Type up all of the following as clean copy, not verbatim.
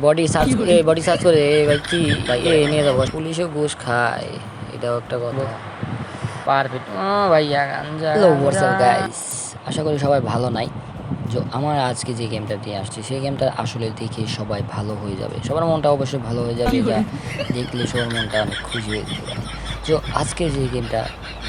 Body search করে ভাই কি ভাই নিয়ে যাবো, পুলিশও ঘুষ খায়, এটাও একটা কথা। পারফেক্ট ভাইয়া গাঞ্জা। হ্যালো হোয়াটসঅ্যাপ গাইস, আশা করি সবাই ভালো নাই। আমার আজকে যে গেমটা দিয়ে আসছি সেই গেমটা আসলে দেখে সবাই ভালো হয়ে যাবে, সবার মনটা অবশ্যই ভালো হয়ে যাবে, যা দেখলে সবার মনটা অনেক খুশি হয়ে যাবে। তো আজকে যে গেমটা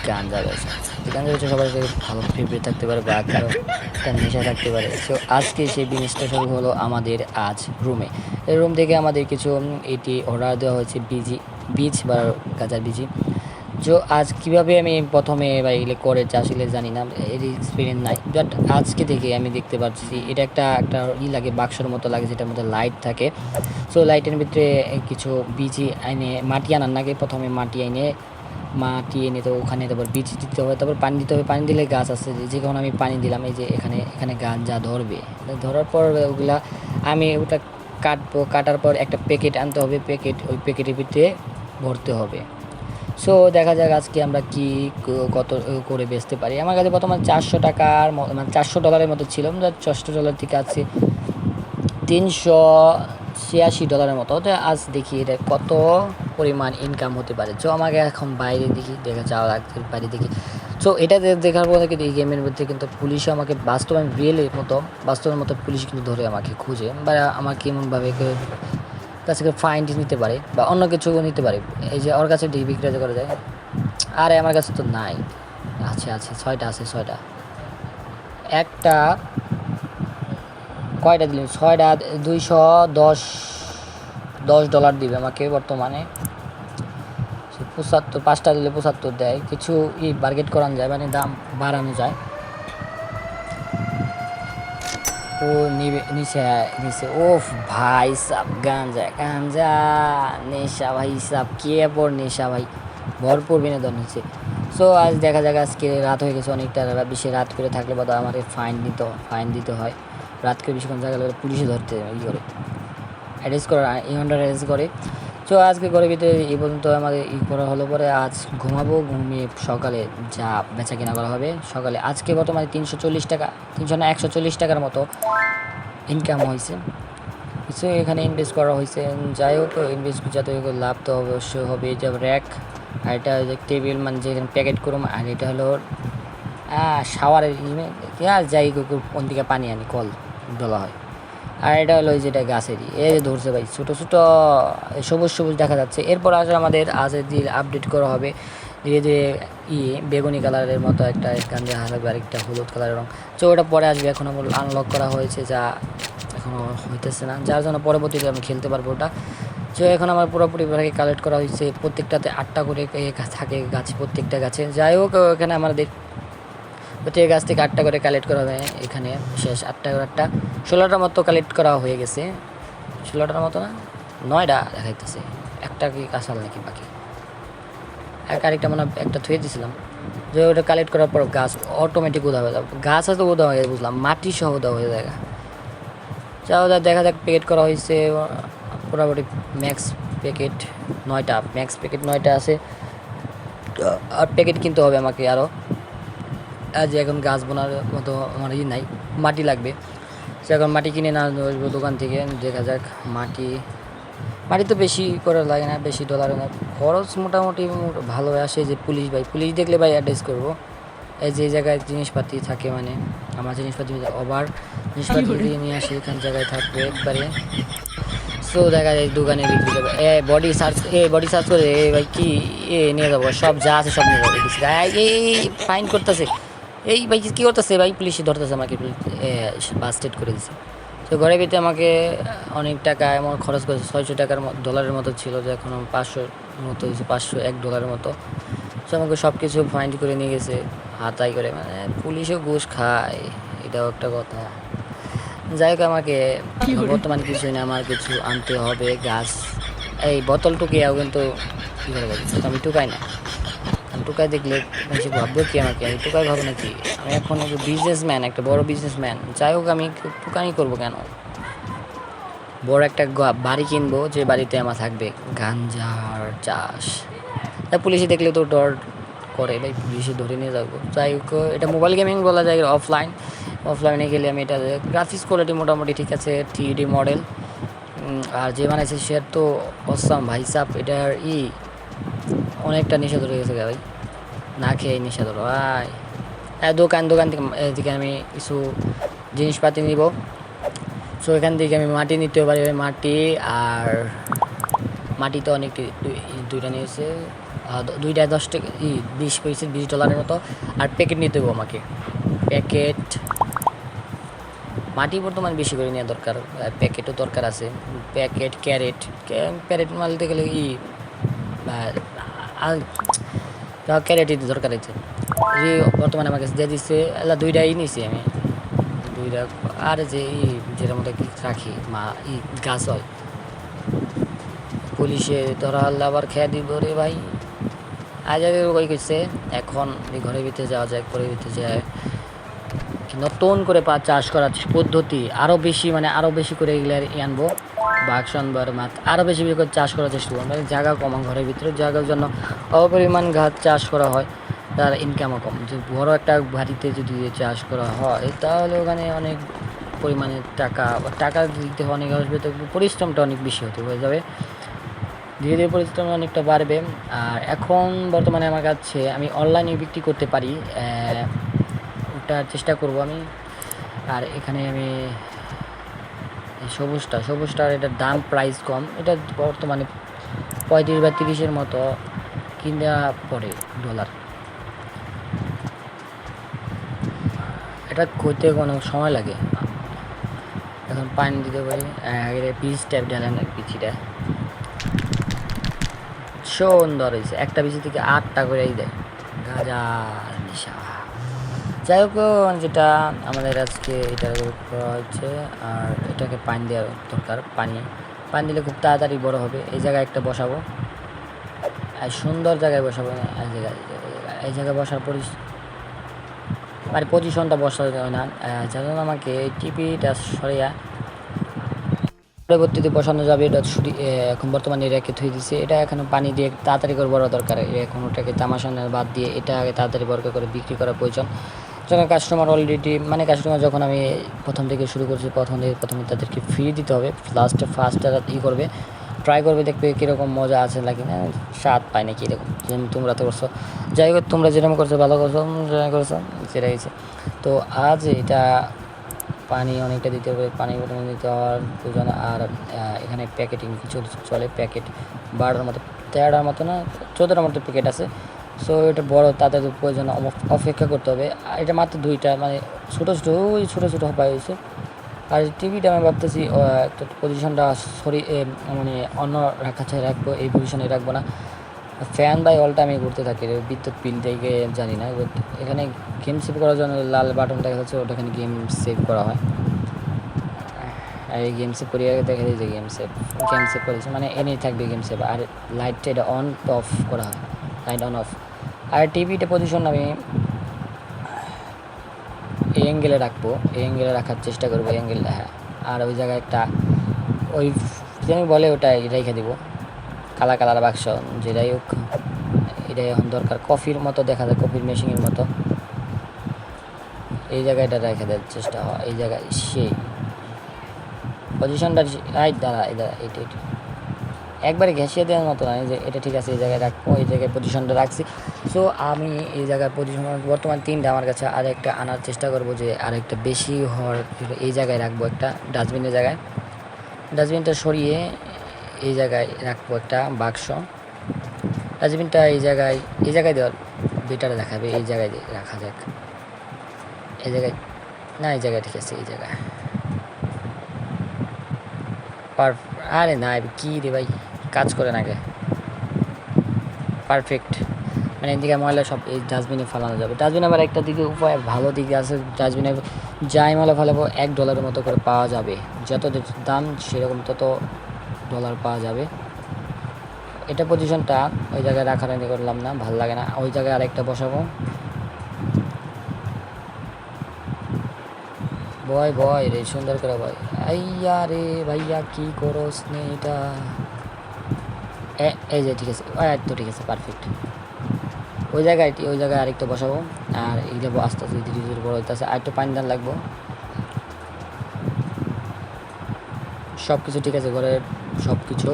গাঞ্জা বেচা, গাঞ্জা বেচা সবার ভালো ফেভারিট থাকতে পারে বা কারো একটা নেশা থাকতে পারে। সো আজকে সেই জিনিসটা শুরু হলো আমাদের আজ রুমে। এই রুম থেকে আমাদের কিছু এটি অর্ডার দেওয়া হয়েছে বীজ বা গাঁজার বীজি। তো আজ কীভাবে আমি প্রথমে বা এগুলো করে আসলে জানি না, এর এক্সপিরিয়েন্স নাই, বাট আজকে থেকে আমি দেখতে পাচ্ছি এটা একটা লাগে, বাক্সর মতো লাগে, যেটার মধ্যে লাইট থাকে। সো লাইটের ভিতরে কিছু বীজি এনে মাটি আনার নাকি, প্রথমে মাটি এনে তো ওখানে তারপর বীজ দিতে হবে, তারপর পানি দিতে হবে। পানি দিলে গাছ আছে, যখন আমি পানি দিলাম এই যে এখানে গাছ যা ধরবে, ধরার পর ওগুলা আমি ওটা কাটার পর একটা প্যাকেট আনতে হবে, ওই প্যাকেটের ভিতরে ভরতে হবে। সো দেখা যাক আজকে আমরা কি কত করে বেচতে পারি। আমার কাছে বর্তমানে $400 মানে $400 মতো ছিল, $400 থেকে আছে $386 মতো। তো আজ দেখি এটা কত পরিমাণ ইনকাম হতে পারে। তো আমাকে এখন বাইরে দেখা যাওয়া লাগছে, বাইরে দেখি। সো এটা দেখার পর থেকে এই গেমের মধ্যে কিন্তু পুলিশও আমাকে বাস্তবের মতো পুলিশ কিন্তু ধরে আমাকে খুঁজে, বা আমাকে এমনভাবে কাছে ফাইন নিতে পারে বা অন্য কিছু নিতে পারে। এই যে ওর কাছে বিক্রি করা যায়, আরে আমার কাছে তো নাই। আছে 6টা আছে, 6টা। একটা কয়টা দিলেন? 6টা $210 দিবে আমাকে বর্তমানে। 75, 5টা দিলে 75 দেয়। কিছু বার্গেট করানো যায়, মানে দাম বাড়ানো যায়। ও নিচে ওফ ভাই সাব, গাঞ্জা নেশা ভাই সাব, কে পর নেশা ভাই, ভরপুর বিনোদন হচ্ছে। সো আজ দেখা যাক, আজকে রাত হয়ে গেছে অনেকটা, বেশি রাত করে থাকলে বা আমাদের ফাইন দিতে হয়। রাত করে বেশিক্ষণ জায়গা পুলিশে ধরতে করে অ্যারেস্ট করে। তো আজকে ঘরের ভিতরে এই পর্যন্ত আমাদের করা হলো। পরে আজ ঘুমিয়ে সকালে যা বেচা কেনা করা হবে। সকালে আজকে বর্তমানে $140 মতো ইনকাম হয়েছে। কিছু এখানে ইনভেস্ট করা হয়েছে, যাই হোক ইনভেস্ট যাতে লাভ তো অবশ্যই হবে। এটা র্যাক, আর এটা টেবিল, মানে যে প্যাকেট করুম, আর এটা হলো শাওয়ারের আর যাই কোন দিকে পানি আনি, কল ডলা হয়। আর এটা হলো যেটা গাছেরই, এই যে ধরছে ভাই, ছোটো সবুজ দেখা যাচ্ছে। এরপর আসলে আমাদের দিন আপডেট করা হবে ধীরে ধীরে। বেগুনি কালারের মতো একটা গাঞ্জা হারাবে, আরেকটা হলুদ কালারের রঙ। তো ওটা পরে আসবে, এখন আমার আনলক করা হয়েছে, যা এখনও হইতেছে না, যার জন্য পরবর্তীতে আমি খেলতে পারবো ওটা। তো এখন আমার পুরোপুরি কালেক্ট করা হয়েছে, প্রত্যেকটাতে 8টা করে থাকে গাছ, প্রত্যেকটা গাছে। যাই হোক এখানে আমাদের প্রত্যেক গাছ থেকে 8টা করে কালেক্ট করা হবে। এখানে শেষ 8টা 16টার মতো কালেক্ট করা হয়ে গেছে। 16টার মতো না, 9টা দেখাইতেছে। একটা কি কাঁচাল নাকি বাকি, আরেকটা মনে একটা থুয়ে দিয়েছিলাম। যে ওটা কালেক্ট করার পর গাছ অটোমেটিক উদা হয়ে যাবে, গাছ হয়তো উদা হয়ে বুঝলাম, মাটি সহ উদা হয়ে যায়। যাও দেখা যাক, প্যাকেট করা হয়েছে মোটামুটি ম্যাক্স প্যাকেট 9টা আছে। আর প্যাকেট কিনতে হবে আমাকে আরও। যে এখন গাছ বোনার মতো আমার নাই, মাটি লাগবে। সে এখন মাটি কিনে না দোকান থেকে। দেখা যাক, মাটি তো বেশি করে লাগে না, বেশি ডলারের না, খরচ মোটামুটি ভালো আসে। যে পুলিশ দেখলে ভাই অ্যাড্রেস করবো। এই যে জায়গায় জিনিসপাতি থাকে, মানে আমার জিনিসপাতি দিয়ে নিয়ে আসি, এখান জায়গায় থাকবে একবারে। সো দেখা যায় দোকানে বিক্রি যাবে। বডি সার্চ করে ভাই কি নিয়ে যাবো, সব যা আছে সব নিয়ে যাবো। এই ফাইন করতেছে, এই ভাই কী করতেছে ভাই, পুলিশে ধরতেছে আমাকে, বাস্টেড করে দিচ্ছে। তো ঘরের ভিতরে আমাকে অনেক টাকা এমন খরচ করেছে, $600 মতো ছিল, যে এখন $500 মতো হয়েছে, $501 মতো। তো আমাকে সব কিছু ফাইন করে নিয়ে গেছে হাতাই করে, মানে পুলিশও ঘুষ খায়, এটাও একটা কথা। যাই হোক আমাকে বর্তমানে কিছুই না, আমার কিছু আনতে হবে গাছ। এই বোতল টুকিয়াও কিন্তু কী করে বলছি, আমি টুকাই না, আমি টুকাই দেখলে বেশি ভাববো কি আমাকে, আমি টুকাই ভাবো নাকি? আমি এখন একটা বড় বিজনেসম্যান। যাই হোক আমি টুকানি করবো কেন, বড় একটা বাড়ি কিনবো, যে বাড়িতে আমার থাকবে গাঞ্জার চাষ। তা পুলিশে দেখলে তো ডর করে ভাই, পুলিশে ধরে নিয়ে যাবো। যাই হোক এটা মোবাইল গেমিং বলা যায়, অফলাইনে গেলে আমি এটা গ্রাফিক্স কোয়ালিটি মোটামুটি ঠিক আছে, 3D মডেল, আর যে বানাইছে সে তো অসাম ভাই সাপ, এটার অনেকটা নেশা ধরে গেছে ভাই, না খেয়ে নেশা ধরো ভাই। দোকান দোকান থেকে এদিকে আমি কিছু জিনিসপাতি নিব। সো এখান থেকে আমি মাটি নিতে পারি, মাটি আর মাটি তো অনেক, দুইটা নিয়েছে, দুইটা 10 টাকা 20 পয়সা, $20 মতো। আর প্যাকেট নিতে হবে আমাকে, প্যাকেট মাটি বর্তমানে বেশি করে নেওয়া দরকার, প্যাকেটও দরকার আছে, প্যাকেট ক্যারেট মালতে গেলে ক্যারেটই দরকার আছে। বর্তমানে আমার কাছে দিয়ে দিচ্ছে, এলা দুইটাই নিছি আমি, দুইটা। আর যে যেটার মধ্যে রাখি গাছ হয়, পুলিশে ধরা হলে আবার খেয়া দিব রে ভাই। আজ আগে ওই করছে, এখন এই ঘরের ভিতরে যাওয়া যায়, ঘরের ভিতরে যায় নতুন করে চাষ করার পদ্ধতি আরও বেশি, মানে আরও বেশি করে এগুলো আনবো, বাক্সন বার মাছ আরও বেশি বেশি করে চাষ করার চেষ্টা করবো। মানে জায়গা কম, ঘরের ভিতরে জায়গার জন্য অপরিমাণ গাছ চাষ করা হয়, তার ইনকামও কম। যে বড় একটা বাড়িতে যদি চাষ করা হয় তাহলে ওখানে অনেক পরিমাণে টাকা দিতে অনেক আসবে, তো পরিশ্রমটা অনেক বেশি হয়ে যাবে, ধীরে ধীরে পরিশ্রম অনেকটা বাড়বে। আর এখন বর্তমানে আমার কাছে আমি অনলাইনে বিক্রি করতে পারি, ওটার চেষ্টা করব আমি। আর এখানে আমি সবুজটার এটার দাম প্রাইস কম, এটা বর্তমানে 35 বা 30-এর মতো কিনা পড়ে $। এটা করতে কোনো সময় লাগে। এখন পানি দিতে পারি, পিস টাইপ ঢালেন, পিচিটা সুন্দর হয়েছে, একটা পিচি থেকে 8টা করেই দেয়, গাজার নেশা। যাই হোক, যেটা আমাদের আজকে এটা করা হচ্ছে, আর এটাকে পানি দেওয়ার দরকার, পানি দিলে খুব তাড়াতাড়ি বড় হবে। এই জায়গায় একটা বসাবো, আর সুন্দর জায়গায় বসাবো, এই জায়গায় বসার মানে পজিশনটা বসা যায় না, যেন আমাকে টিপিটা সরিয়া পরবর্তীতে বসানো যাবে। এটা এখন বর্তমানে রেখে থুয়ে দিচ্ছে, এটা এখন পানি দিয়ে তাড়াতাড়ি করে বড় দরকার। এখন ওটাকে তামাশানের বাদ দিয়ে এটা আগে তাড়াতাড়ি বড় করে বিক্রি করার প্রয়োজন। যখন কাস্টমার অলরেডি, মানে কাস্টমার যখন আমি প্রথম থেকে শুরু করছি, প্রথমে তাদেরকে ফ্রি দিতে হবে, ফার্স্ট করবে, ট্রাই করবে, দেখবে কীরকম মজা আছে নাকি না, স্বাদ পায় নাকি এরকম, যেমন তোমরা তো করছো। যাই হোক, তোমরা যেরকম করছো ভালো করছো, সেটা গেছে। তো আজ এটা পানি অনেকটা দিতে হবে, পানি বর্তমানে দিতে হওয়ার প্রয়োজন। আর এখানে প্যাকেটিং কিছু চলে, প্যাকেট 12টার মতো, 13টার মতো না 14টার মতো প্যাকেট আছে। সো এটা বড়, তাদের প্রয়োজন অপেক্ষা করতে হবে। আর এটা মাত্র 2টা, মানে ছোটো ছোটো হওয়া হয়েছে। আর টিভিটা আমি ভাবতেছি একটা পজিশনটা মানে অন্য রাখবো, এই পজিশনে রাখবো না। ফ্যান বাই অলটা আমি ঘুরতে থাকি, বিদ্যুৎ বিল থেকে জানি না। এখানে গেম সেভ করার জন্য লাল বাটন দেখা যাচ্ছে, ওটাখানে গেম সেভ করা হয়। আর এই গেম সেভ করিয়ে দেখা যায় যে গেম সেভ করেছে, মানে এনেই থাকবে গেম সেভ। আর লাইটটা এটা অন অফ করা হয়, লাইট অন অফ। আর টিভিটা পজিশন আমি এই অ্যাঙ্গেলে রাখবো, এই অ্যাঙ্গেলে রাখার চেষ্টা করবো, অ্যাঙ্গেল। হ্যাঁ, আর ওই জায়গায় একটা ওই যেমন বলে ওটাই রেখে দেবো, কালার বাক্স, যেটাই হোক। এটাই এখন দরকার, কফির মতো দেখা যায়, কফির মেশিনের মতো। এই জায়গায় এটা রেখে দেওয়ার চেষ্টা হয়, এই জায়গায় সেই পজিশনটা এইটা একবারে ঘেঁষিয়ে দেওয়ার মতো নয়, যে এটা ঠিক আছে, এই জায়গায় রাখবো, এই জায়গায় পজিশনটা রাখছি। সো আমি এই জায়গায় পজিশন বর্তমান 3টা আমার কাছে, আর একটা আনার চেষ্টা করবো, যে আরেকটা বেশি হওয়ার, এই জায়গায় রাখবো একটা ডাস্টবিনের জায়গায়, ডাস্টবিনটা সরিয়ে এই জায়গায় রাখবো একটা বাক্স। ডাস্টবিনটা এই জায়গায় দেওয়ার বেটারে দেখাবে, এই জায়গায় রাখা যাক, এই জায়গায় না, এই জায়গায় ঠিক আছে, এই জায়গায় আরে না, কি রে ভাই, কাজ করে নাকি, পারফেক্ট। মানে এদিকে ময়লা সব এই ডাস্টবিনে ফেলানো যাবে। ডাস্টবিন আবার একটা দিকে উপায়, ভালো দিকে আছে, ডাস্টবিনে যাই ময়লা ফেলাবো $1 মতো করে পাওয়া যাবে, যত দাম সেরকম তত $1 পাওয়া যাবে। এটা পজিশনটা ওই জায়গায় রাখারাখি করলাম না, ভালো লাগে না, ওই জায়গায় আরেকটা বসাবো। বয় রে, সুন্দর করে বয়। আইয়া রে ভাইয়া, কি করস নে এটা, এই যে ঠিক আছে, তো ঠিক আছে, পারফেক্ট। ওই জায়গায় আরেকটা বসাবো। আর এই যাবো আস্তে আস্তে ধীরে ধীরে বড় হইতেছে, আর একটু পানি দান লাগবো। সব কিছু ঠিক আছে, ঘরের সব কিছু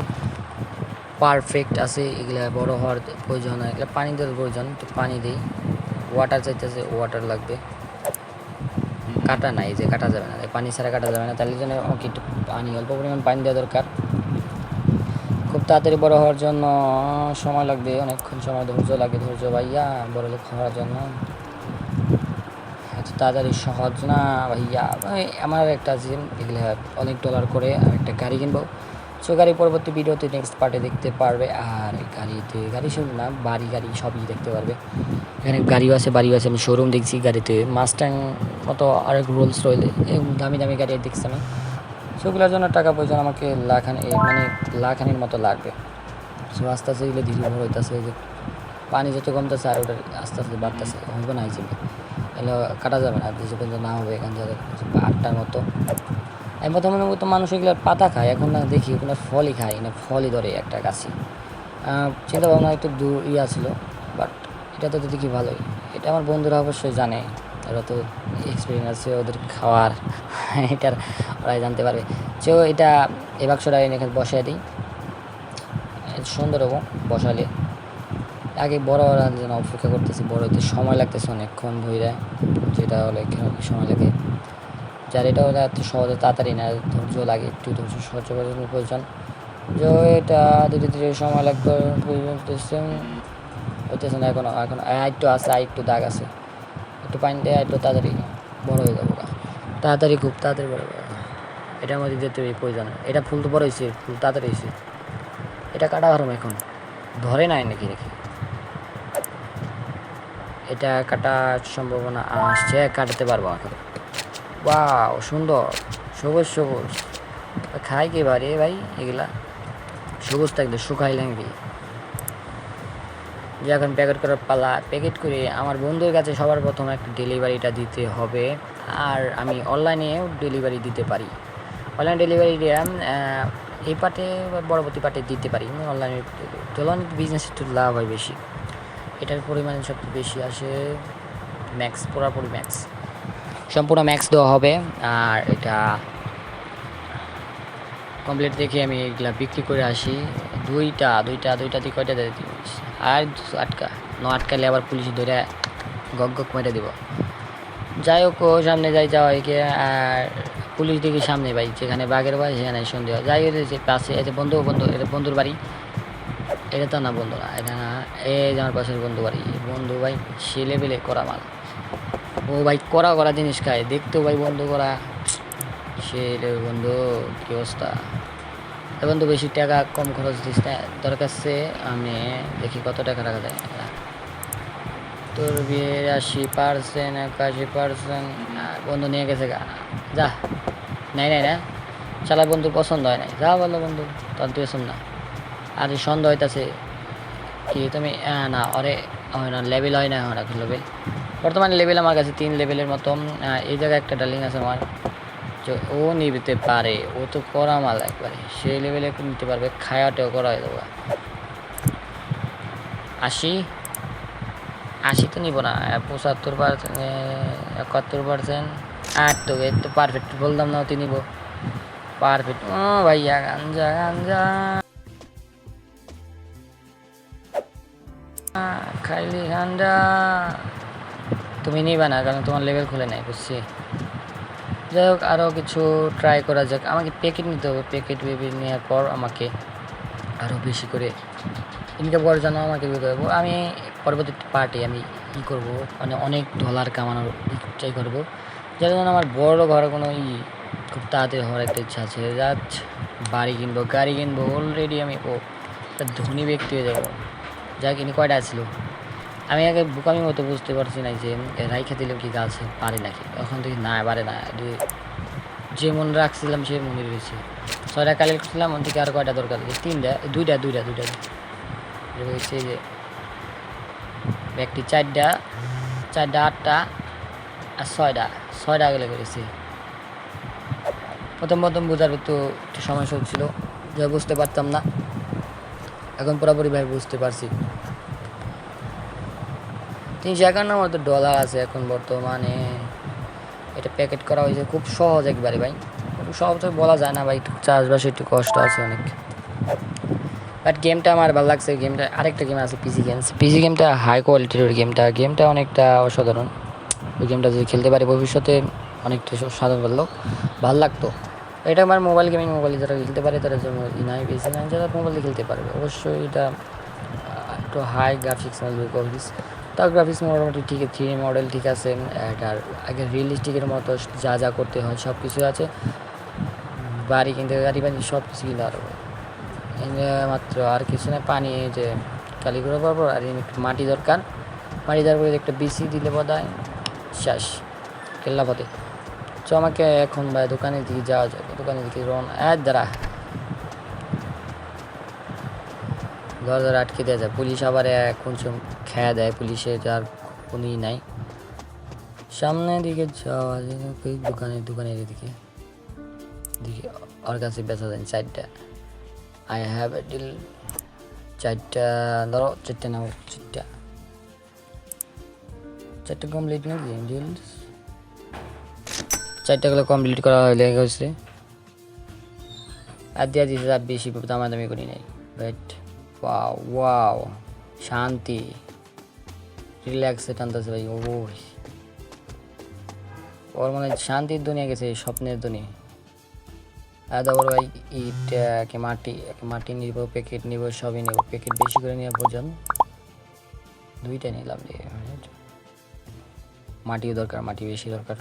পারফেক্ট আছে। এগুলা বড় হওয়ার প্রয়োজন, এগুলো পানি দেওয়ার প্রয়োজন, একটু পানি দিই। ওয়াটার চাইতেছে, ওয়াটার লাগবে। কাটা নাই, যে কাটা যাবে না, পানি ছাড়া কাটা যাবে না, তাহলে জন্য আমাকে একটু পানি, অল্প পরিমাণ পানি দেওয়া দরকার। খুব তাড়াতাড়ি বড় হওয়ার জন্য সময় লাগবে, অনেকক্ষণ সময়, ধৈর্য লাগে, ধৈর্য ভাইয়া বড় লোক হওয়ার জন্য। এত তাড়াতাড়ি সহজ না ভাইয়া। আমার একটা আছে, এগুলো অনেক ডলার করে আমি একটা গাড়ি কিনবো। সো গাড়ি পরবর্তী ভিডিওতে নেক্সট পার্টে দেখতে পারবে। আর গাড়ি শুধু না, গাড়ি সবই দেখতে পারবে। এখানে গাড়িও আছে, বাড়িও আছে। আমি শোরুম দেখছি গাড়িতে, মাস্টাং মতো আরেক রোলস রয়েল, দামি দামি গাড়ি দেখছি আমি। সেগুলোর জন্য টাকা পয়সা আমাকে লাখানির মতো লাগবে। সো আস্তে আস্তে এগুলো ধীরে ভর হইতেছে, যে পানি যত কমতেছে আর ওটা আস্তে আস্তে বাড়তেছে, হবে না হিসেবে। এগুলো কাটা যাবে না যে পর্যন্ত না হবে। এখান থেকে 8টার মতো আমি প্রথমে মতো মানুষ এগুলোর পাতা খায়, এখন না দেখি ওখানে ফলই খায় না, ফলই ধরে একটা গাছে। চিন্তা ভাবনা একটু দূর ছিল, বাট এটা তো দেখি ভালোই। এটা আমার বন্ধুরা অবশ্যই জানে, ওরা তো এক্সপিরিয়েন্স আছে ওদের খাওয়ার, এটার ওরাই জানতে পারবে। সো এটা এই বাক্সটা এখানে বসাই দিই, সুন্দর হবো বসালে। আগে বড় যেন অপেক্ষা করতেছি, বড় হইতে সময় লাগতেছে অনেকক্ষণ ধরে, যেটা হলে সময় লাগে। যার এটা হলে এত সহজে তাড়াতাড়ি না, ধৈর্য লাগে, একটু ধৈর্য সহ্য করার প্রয়োজন। যে এটা ধীরে ধীরে সময় লাগবে, হইতেছে না এখনো। আরেকটু আছে, আরেকটু দাগ আছে, একটু পানি দেয়, একটু তাড়াতাড়ি বড় হয়ে যাবো, তাড়াতাড়ি, খুব তাড়াতাড়ি বড় হবে। এটার মধ্যে যেতে প্রয়োজন। এটা ফুল তো বড় হয়েছে, ফুল তাড়াতাড়ি হয়েছে। এটা কাটা হারম এখন ধরে নাই নাকি রেখে, এটা কাটার সম্ভাবনা আসছে, কাটতে পারবো এখন। বাহ, সুন্দর, সবুজ সবুজ। খাই কি বারে ভাই এগুলা, সবুজ থাকলে শুকাইলে নাকি। যে এখন প্যাকেট করার পালা, প্যাকেট করে আমার বন্ধুর কাছে সবার প্রথম একটা ডেলিভারিটা দিতে হবে। আর আমি অনলাইনেও ডেলিভারি দিতে পারি, অনলাইন ডেলিভারি এই পার্টে বা পরবর্তী পার্টে দিতে পারি। অনলাইনে বিজনেস একটু লাভ হয় বেশি, এটার পরিমাণে সবচেয়ে বেশি আসে। ম্যাক্স, পুরোপুরি ম্যাক্স, সম্পূর্ণ ম্যাক্স দেওয়া হবে। আর এটা কমপ্লিট দেখে আমি এগুলা বিক্রি করে আসি। দুইটা দিয়ে কয়টা দিয়ে দিস, আর আটকালে আবার পুলিশ ধরে গক মেরে দিব। যাই হোক, সামনে যাওয়া হয়েছে। আর পুলিশ দেখি সামনে ভাই, যেখানে বাঘের ভাই সেখানে সন্দেহ। যাই হয়েছে পাশে, এই যে এটা বন্ধুর বাড়ি। এটা তো না বন্ধু না, এটা না, এই যে আমার পাশের বন্ধু বাড়ি। বন্ধু ভাই সে লেভেলে করা মাল, ও ভাই করা জিনিস খায়, দেখতেও ভাই বন্ধু করা সে বন্ধু। কি অবস্থা বন্ধু, বেশি টাকা কম খরচ দিস না, দরকার সে আমি দেখি কত টাকা রাখা যায়। তোর বিয়ের 80%, 81% বন্ধু নিয়ে গেছে গা, যা নাই না চালা, বন্ধু পছন্দ হয় নাই, যা বলো বন্ধু তোর তুই না। আর সন্দেহ হইতাছে কি তুমি না, ওরে হয় না, লেভেল হয় না, হয় না লেভেল। বর্তমানে লেভেল আমার কাছে 3 লেভেলের মতো। এই জায়গায় একটা ডার্লিং আছে আমার, যে ও নিতে পারে, ও তো করা মাল একবারে, সেই লেভেলে নিতে পারবে, খায়াটাও করা হয়ে যাবে। 80 তো নিব না, 75%, 71%। আর তো এর তো পারফেক্ট বললাম না, অতি নিব পারফেক্ট। ও ভাইয়া গাঞ্জা খাইলি গাঞ্জা, তুমি নিবা না কারণ তোমার লেভেল খুলে নাই, বুঝছি। যাই হোক, আরও কিছু ট্রাই করা যাক। আমাকে প্যাকেট নিতে হবে, প্যাকেট নেওয়ার পর আমাকে আরও বেশি করে ইনকাম করার জন্য আমাকে দেবো। আমি পরবর্তী পার্টি আমি করবো, মানে অনেক ডলার কামানোর ট্রাই করবো, যার জন্য আমার বড় ঘরে কোনো খুব তাড়াতাড়ি হওয়ার একটা ইচ্ছা আছে। জাস্ট বাড়ি কিনবো, গাড়ি কিনবো, অলরেডি আমি একটা ধনী ব্যক্তি হয়ে যাবো। যা কিনি কয়টা ছিল, আমি আগে বোকামি মতো বুঝতে পারছি না যে রাইখা দিলেও কি গাছ পারে নাকি, তখন দেখি না পারে না, যে মনে রাখছিলাম সে মনে রয়েছে। 6টা কালেক্ট করছিলাম, ওর থেকে আর কয়টা দরকার, 3টা, দুইটা রয়েছে। যে ব্যক্তি 4টা 8টা আর 6টা গেলে করেছি। প্রথম বোঝার একটু সমস্যা হচ্ছিল, যা বুঝতে পারতাম না, এখন পুরোপুরিভাবে বুঝতে পারছি। 351 মতো ডলার আছে এখন বর্তমানে। এটা প্যাকেট করা হয়েছে খুব সহজ একবারে ভাই, সব তো বলা যায় না ভাই, একটু চাষবাসে একটু কষ্ট আছে অনেক। বাট গেমটা আমার ভালো লাগছে। গেমটা আরেকটা গেম আছে পিসি গেমটা হাই কোয়ালিটির। ওই গেমটা অনেকটা অসাধারণ। ওই গেমটা যদি খেলতে পারি ভবিষ্যতে অনেকটা সাধারণ ভালো লাগতো। এটা আমার মোবাইলে যারা খেলতে পারে তারা জন্য নাই, পিসি নাই যারা মোবাইলে খেলতে পারবে অবশ্যই। এটা একটু হাই গ্রাফিক্স না, লো গ্রাফিক্স, তার গ্রাফিক্স মোটামুটি ঠিক, 3D মডেল ঠিক আছে। এটার আগে রিয়েলিস্টিকের মতো যা যা করতে হয় সব কিছু আছে। গাড়ি সব কিছু কিনতে পারবো মাত্র। আর কিছু না, পানি যে কালি করে পারবো। আর একটু মাটি দরকার একটা বিসি দিলে বোধ হয় শেষ কেল্লা পথে। তো আমাকে এখন ভাই দোকানের দিকে যাওয়া যাবে। দোকানের দিকে দরজা আটকে দেওয়া যায়। পুলিশ আবার এখন খেয়া দেয়, পুলিশের যার কোনোই নাই। সামনের দিকে যাওয়া যায় দোকানের দিকে ওর কাছে বেচা যায় 4টা। আই হ্যাভ এ ডিল 4টা ধরো, 4টা নাও, 4টা কমপ্লিট নাকি ডিল? 4টাগুলো কমপ্লিট করা হয়ে গেছে। আর দিয়া দিচ্ছে, আর বেশি দামাদামি করি নাই। বাট ওয়াও শান্তি, রিল্যাক্সে টানতেছে ভাই। ওর মানে শান্তির দুনিয়া গেছে, স্বপ্নের দুনিয়া। তারপর ভাই ইট মাটি নিব, প্যাকেট নিব, সবই নেব। প্যাকেট বেশি করে নিয়ে বোঝান, 2টা নিলাম। মাটিও দরকার, মাটি বেশি দরকার।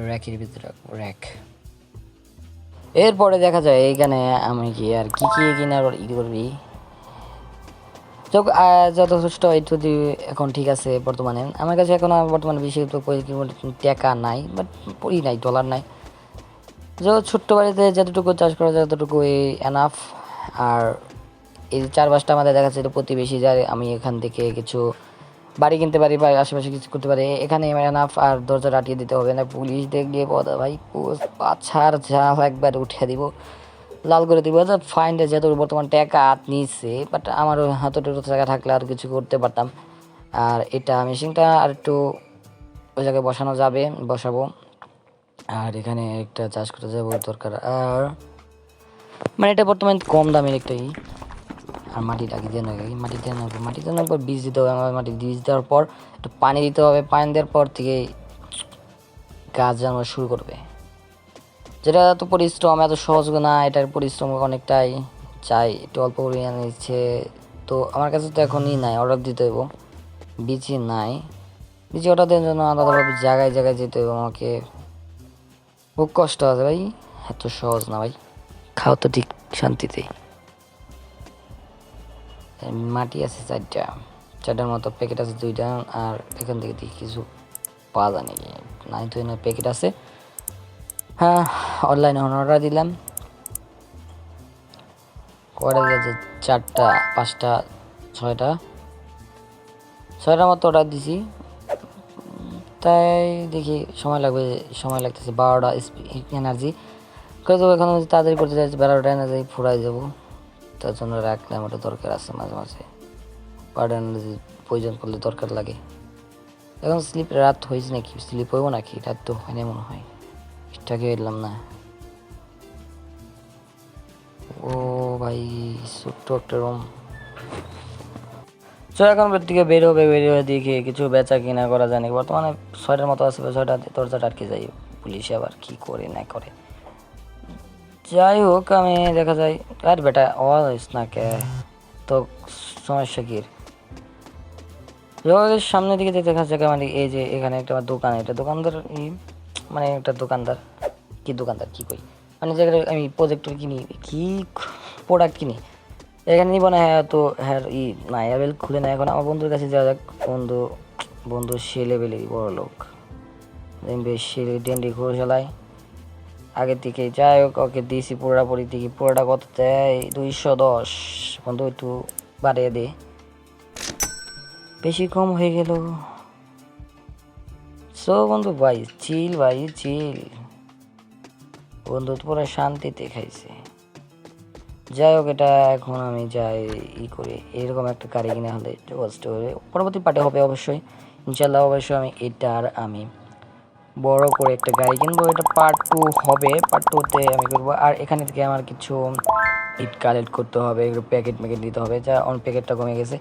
র্যাকের ভিতরে র্যাক। এরপরে দেখা যায় এইখানে আমি কি আর কি কিনার ই করবি। যথেষ্ট একটু এখন ঠিক আছে। বর্তমানে আমার কাছে এখন বর্তমানে বেশি টাকা নাই, বাট পড়ি নাই, ডলার নাই। ছোট্ট বাড়িতে যতটুকু চাষ করা যায় ততটুকু এনাফ। আর এই 4-5টা আমাদের দেখা যাচ্ছে প্রতিবেশী যায়, আমি এখান থেকে কিছু বাড়ি কিনতে পারি বা আশেপাশে কিছু করতে পারি, এখানে এনাফ। আর দরজা আটিয়ে দিতে হবে না, পুলিশ দেখলে পদা ভাই পাছার ঝাল একবার উঠে দিব, লাল করে দিব। ফাইনটা যেহেতু বর্তমান টাকা নিচ্ছে, বাট আমার হাতটুকু টাকা থাকলে আর কিছু করতে পারতাম। আর এটা মেশিনটা আর একটু ওই জায়গায় বসাবো। আর এখানে একটা চাষ করতে যাবো দরকার। আর মানে এটা বর্তমানে কম দামের একটা আর মাটিটা মাটিতে নেওয়ার পর বীজ দিতে হবে। আমার বীজ দেওয়ার পর একটু পানি দিতে হবে। পানি দেওয়ার পর থেকে গাছ জন্মানো শুরু করবে। যেটা এত পরিশ্রম, এত সহজ না। এটার পরিশ্রম অনেকটাই চাই, একটু অল্প পরিমাণে নিচ্ছে। তো আমার কাছে তো এখনই নাই, অর্ডার দিতে হইব। বীজই নাই, বীজ অর্ডার দেওয়ার জন্য আলাদাভাবে জায়গায় যেতে হবে আমাকে। খুব কষ্ট আছে ভাই, এত সহজ না ভাই। খাও তো ঠিক শান্তিতে। মাটি আছে 4টার মতো, প্যাকেট আছে 2টা। আর এখান থেকে কিছু পাওয়া যায় নাকি, নাই তো না, প্যাকেট আছে। হ্যাঁ, অনলাইনে অর্ডার দিলাম। কয়টা দিয়েছে? 4টা, 5টা, 6টার মতো অর্ডার দিছি। তাই দেখি সময় লাগতেছে। 12টা এনার্জি করে দেবো। এখন তাড়াতাড়ি করতে চাইছি, 12টা এনার্জি ফুরাই যাবো। তার জন্য রাখলাম, ওটা দরকার আছে মাঝে মাঝে। 12টা এনার্জি প্রয়োজন করলে দরকার লাগে। এখন রাত হয়েছে নাকি, স্লিপ হইব নাকি? রাত তো হয়নি মনে হয়, এটাকে এলাম না। ও ভাই, ছোট্ট একটা রুম। এখন থেকে বের হয়ে দেখি কিছু বেচা কিনা করা যায় নাকি। বর্তমানে 6টার মতো আছে, 6টা দরজাটা আটকে যাই, পুলিশে আবার কি করে না করে। যাই হোক, আমি দেখা যায় আর বেটা না কে তো সমস্যা কি। সামনের দিকে দেখা যাচ্ছে মানে এই যে এখানে একটা দোকান, এটা দোকানদার মানে একটা দোকানদার কি কই, মানে যেখানে আমি প্রজেক্টর কিনি, কি প্রোডাক্ট কিনি এখানে নিব না। হ্যাঁ তো হ্যাঁ না, অ্যাভেল খুলে না। এখন আমার বন্ধুর কাছে যাওয়া যাক। বন্ধু সে লেভেলেরই বড় লোক, বেশ ডেন্ডি ঘুরে চালায় আগের থেকে। যাই হোক, ওকে দিয়েছি পুরোটা কত দেয়? 210। বন্ধু একটু বাড়িয়ে দে, বেশি কম হয়ে গেল। বন্ধু ভাই চিল, বন্ধু তো পুরো শান্তিতে খাইছে। যাই হোক, এটা এখন আমি যাই করে এরকম একটা গাড়ি কিনে হলে পরবর্তী পার্টে হবে অবশ্যই, ইনশাল্লাহ। অবশ্যই আমি বড় করে একটা গাড়ি কিনবো। এটা পার্ট 2 হবে, পার্ট 2-তে আমি করবো। আর এখানে থেকে আমার কিছু ইট কালেক্ট করতে হবে, এগুলো প্যাকেট দিতে হবে, যা অন প্যাকেটটা কমে গেছে।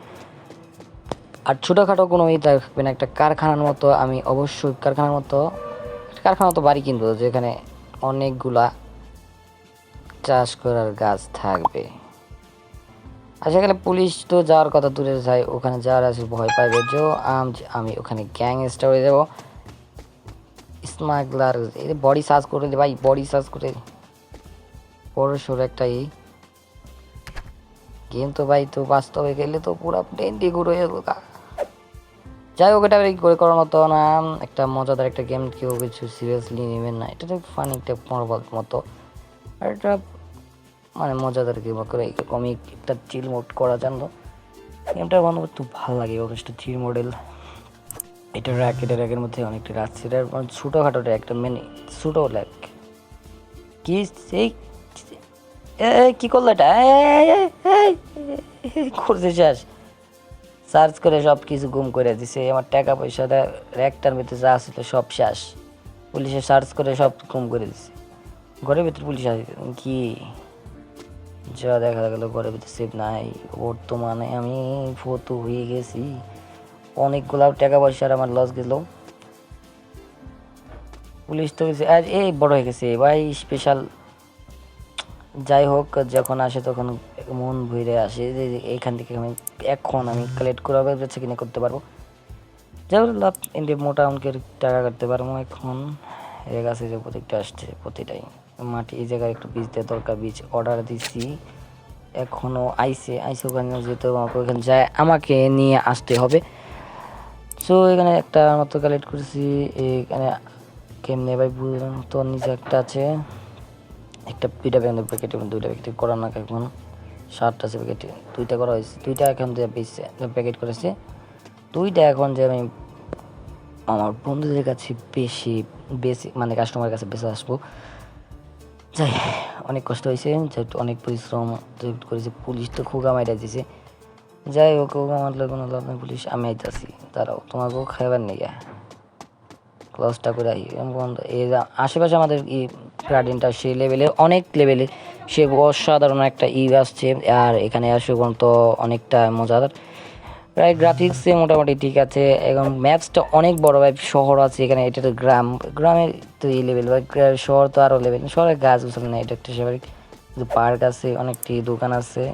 আর ছোটোখাটো কোনো ই থাকবে না, একটা কারখানার মতো আমি অবশ্যই কারখানার মতো বাড়ি কিনবো, যেখানে অনেকগুলা চাষ করার গাছ থাকবে। আর সেখানে পুলিশ তো যাওয়ার কথা দূরে যায়, ওখানে যাওয়ার আছে ভয় পাইবে যে আমি ওখানে গ্যাংস্টার হয়ে যাবো, স্মাগলার। বডি সার্চ করে দে ভাই, বডি সার্চ করে বড় সড়ো একটা গেম তো ভাই, তো বাস্তবে গেলে তো পুরো প্লেন দিয়ে ঘুরে যাবো। যাই হোক, এটা করে করার মতো না, একটা মজাদার একটা গেম, কেউ কিছু সিরিয়াসলি নেবেন না, এটা তো ফানি একটা মতো। আর এটা মানে মজাদার গেম করে কমিক একটা চিল মোড করা জানতো। গেমটার বন্ধু খুব ভালো লাগে, অবশ্য 3 মডেল। এটা র্যাকের মধ্যে অনেকটা রাখছে, এটা ছোটোখাটো একটা মেনে ছোটো ল্যাক। কি সেই কি করলো এটা, করতে চাস? সার্চ করে সব কিছু গুম করে দিছে, আমার টাকা পয়সাটা র্যাকটার ভিতরে যা আসলে সব শেষ। পুলিশে সার্চ করে সব গুম করে দিছে। ঘরের ভিতরে পুলিশ আসে কি, যা দেখা গেল ঘরের ভিতরে সেফ নাই। বর্তমানে আমি ফতো হয়ে গেছি, অনেকগুলো টাকা পয়সার আমার লস গেল। পুলিশ তো এই বড় হয়ে গেছে ভাই, স্পেশাল। যাই হোক, যখন আসে তখন মন ভরে আসে যে এইখান থেকে এখন আমি কালেক্ট করে বেঁচে কিনে করতে পারবো, যাই হোক লাভ ইন্ডিয়া মোটা অঙ্কের টাকা কাটতে পারবো। এখন এর কাছে যে প্রত্যেকটা আসছে প্রতিটাই মাটি, এই জায়গায় একটু বীজ দেওয়া দরকার, বীজ অর্ডার দিছি, এখনও আইসে ওখানে যেতে আমাকে ওখানে যায় আমাকে নিয়ে আসতে হবে। সো এখানে একটা মতো কালেক্ট করেছি। এখানে কেমনে ভাই বুঝলাম তো, নিচে একটা আছে, একটা দুইটা প্যাকেট এবং দুইটা প্যাকেট করা না, এখন 7টা আছে প্যাকেটে, 2টা করা হয়েছে, 2টা এখন যে প্যাকেট করেছে, 2টা এখন যে আমি আমার বন্ধুদের কাছে বেশি মানে কাস্টমারের কাছে বেশি আসবো। যাই, অনেক কষ্ট হয়েছে, অনেক পরিশ্রম করেছে, পুলিশ তো খোগা মাইরা দিয়েছে। যাই হোক, খোগা মারলে কোনো লাভ নেই, পুলিশ আমি আইতাছি, তারাও তোমাকেও খাইবার নেই, ক্লসটা করে আই। এই আশেপাশে আমাদের গার্ডেনটা সেই লেভেলে, অনেক লেভেলে, সে অসাধারণ একটা আসছে। আর এখানে আসে তো অনেকটা মজাদার, প্রায় গ্রাফিক্সে মোটামুটি ঠিক আছে। এবং ম্যাপসটা অনেক বড় ভাই, শহর আছে এখানে, এটা তো গ্রামের তো এই লেভেল ভাই, শহর তো আরও লেভেল, শহরের গাছ উছাল না, এটা একটা স্বাভাবিক। কিন্তু পার্ক আছে, অনেকটি দোকান আছে,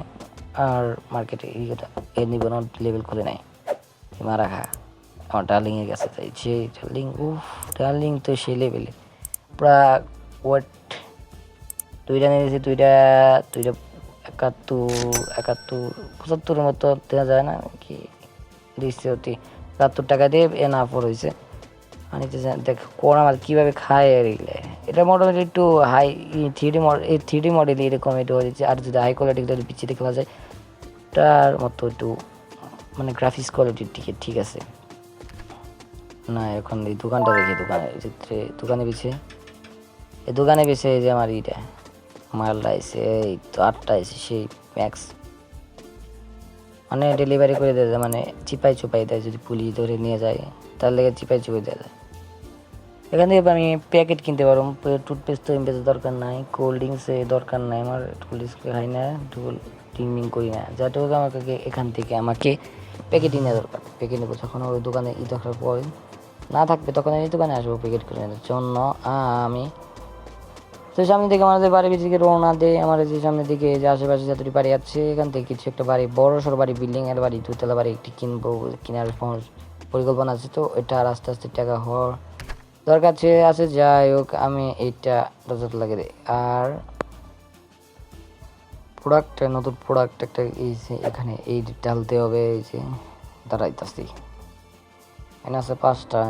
আর মার্কেটে এর নিবন লেভেল খুলে নেয় মারা খা। আমার ডার্লিংয়ের কাছে তাই যে ডার্লিং তো সেই লেভেলে পুরা ওয়েট 2টা নিয়েছি, 2টা 75 মতো দেওয়া যায় না কি, দিচ্ছে অতি 71 টাকা দিয়ে এনাফর হয়েছে। মানে দেখ কোনা মাল কীভাবে খায় আর এগুলো, এটা মোটামুটি একটু হাই 3D মডেল এরকম এটা হয়েছে। আর যদি হাই কোয়ালিটি যদি পিছিয়ে খেলা যায়, তার মতো একটু মানে গ্রাফিক্স কোয়ালিটির দিকে ঠিক আছে না। এখন এই দোকানটা দেখি, দোকানে পিছিয়ে এই দোকানে পিছিয়ে যে আমার ইটা মালটা এসে এই তো 8টা এসে সেই ম্যাক্স, মানে ডেলিভারি করে দেয়, মানে চিপাই দেয়, যদি পুলিশ ধরে নিয়ে যায় তার লেগে চিপাই দেওয়া যায়। এখান থেকে আমি প্যাকেট কিনতে পারবো, টুথপেস্ট তো বেশি দরকার নাই, কোল্ড ড্রিঙ্কসে দরকার নাই, আমার কোল্ড ড্রিঙ্কস খাই না, ড্রিঙ্কিং করি না, যাতে হোক আমাকে এখান থেকে আমাকে প্যাকেটই নেওয়া দরকার। প্যাকেট নেবো যখন ওই দোকানে দরকার পড়ে না থাকবে, তখন এই দোকানে আসবো প্যাকেট করে নেওয়ার জন্য। আমি তো সামনে থেকে আমাদের বাড়ির দিকে রওনা দেয়, আমার যে সামনের দিকে যে আশেপাশে যতটি বাড়ি আছে, এখান থেকে কিছু একটা বাড়ি, বড় সড়ো বাড়ি, বিল্ডিংয়ের বাড়ি, 2তলা বাড়ি একটি কিনবো, কেনার পরিকল্পনা আছে। তো এটা আর আস্তে আস্তে টাকা হওয়ার দরকার আছে। যাই হোক, আমি এইটা নজর লাগে দিই। আর নতুন প্রোডাক্ট একটা এখানে এই ঢালতে হবে, এই যে দাঁড়াইতেছি, এখানে আছে 5টা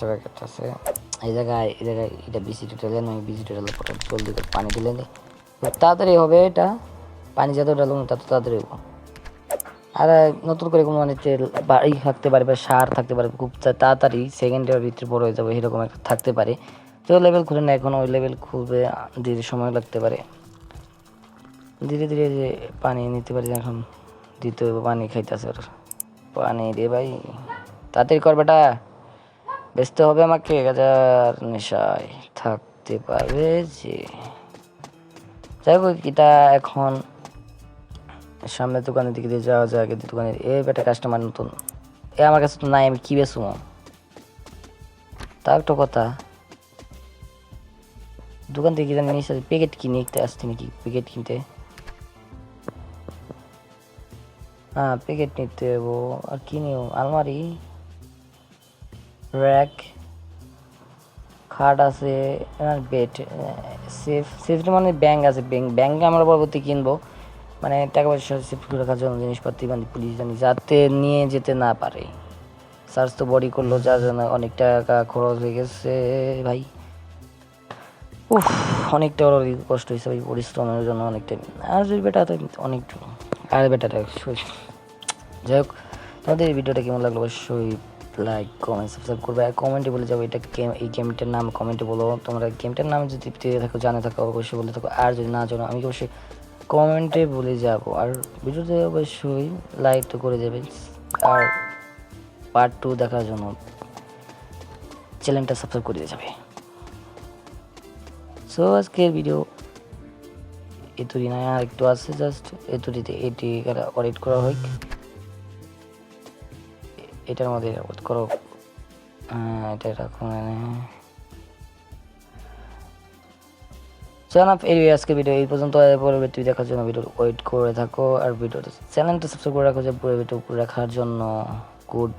প্যাকেট আছে। এই জায়গায় এটা বিসিটি ঢালেন, আমি বিসিটি ঢালে জলদি করে পানি দিলে তাড়াতাড়ি হবে, এটা পানি যত ঢালুন তত তাড়াতাড়ি হবে। আর নতুন করে কোনো মানে তেল বাড়ি থাকতে পারে বা সার থাকতে পারে, খুব তাড়াতাড়ি সেকেন্ডের ভিতরে বড় হয়ে যাবে, এরকম একটা থাকতে পারে। তো লেভেল খুলে না, এখন ওই লেভেল খুলবে ধীরে সময় লাগতে পারে, ধীরে ধীরে যে পানি নিতে পারি। এখন দিতে হবে, পানি খাইতেছে, পানি রে ভাই, তাড়াতাড়ি কর বেটা, বেচতে হবে আমাকে 1000 নেশায় থাকতে পারবে যে। যাই হোক এটা এখন সামনের দোকানের দিকে দিয়ে যাওয়া যায়, কিন্তু দোকানের এই বেটা কাস্টমার নতুন, এ আমার কাছে তো নাই, আমি কি বেচবো? তা একটা কথা, দোকান থেকে জানি নিচে প্যাকেট কিনে আসতে নাকি, প্যাকেট কিনতে। হ্যাঁ প্যাকেট নিতে হবো। আর কি নিও? আলমারি, র্যাক, খাট আছে, বেড, সেফ। সেফটি মানে ব্যাংক আছে, ব্যাংকে আমরা পরবর্তী কিনবো, মানে টাকা পয়সা সেফ করে রাখার জন্য জিনিসপাতি, মানে পুলিশ জানি যাতে নিয়ে যেতে না পারে। সার্চ তো বডি করলো, যার জন্য অনেক টাকা খরচ হয়ে গেছে ভাই। উফ, অনেকটা কষ্ট হয়েছে ভাই, পরিশ্রমের জন্য অনেকটা। আর বেটা তো অনেক, আর বেটাটা যাই হোক, তোমাদের এই ভিডিওটা কেমন লাগলো অবশ্যই লাইক কমেন্ট সাবস্ক্রাইব করবে, আর কমেন্টে বলে যাবো এটা এই গেমটার নাম কমেন্টে বলো। তোমরা গেমটার নাম যদি পেয়ে থাকো, জানে থাকো, অবশ্যই বলে থাকো, আর যদি না জানো আমি অবশ্যই কমেন্টে বলে যাব। আর ভিডিওতে অবশ্যই লাইক তো করে দেবে, আর পার্ট 2 দেখার জন্য চ্যানেলটা সাবস্ক্রাইব করে দিয়ে যাবে। সো আজকের ভিডিও এতদিন আর একটু আছে, জাস্ট এতটিতে এটি অডিট করা হোক, এটার মধ্যে করো। এটা রাখুন আজকে ভিডিও এই পর্যন্ত। পরবর্তী দেখার জন্য ভিডিও ওয়েট করে থাকো, আর ভিডিওটা চ্যানেলটা সাবস্ক্রাইব করে রাখো যে পুরো ভিডিও রাখার জন্য। গুড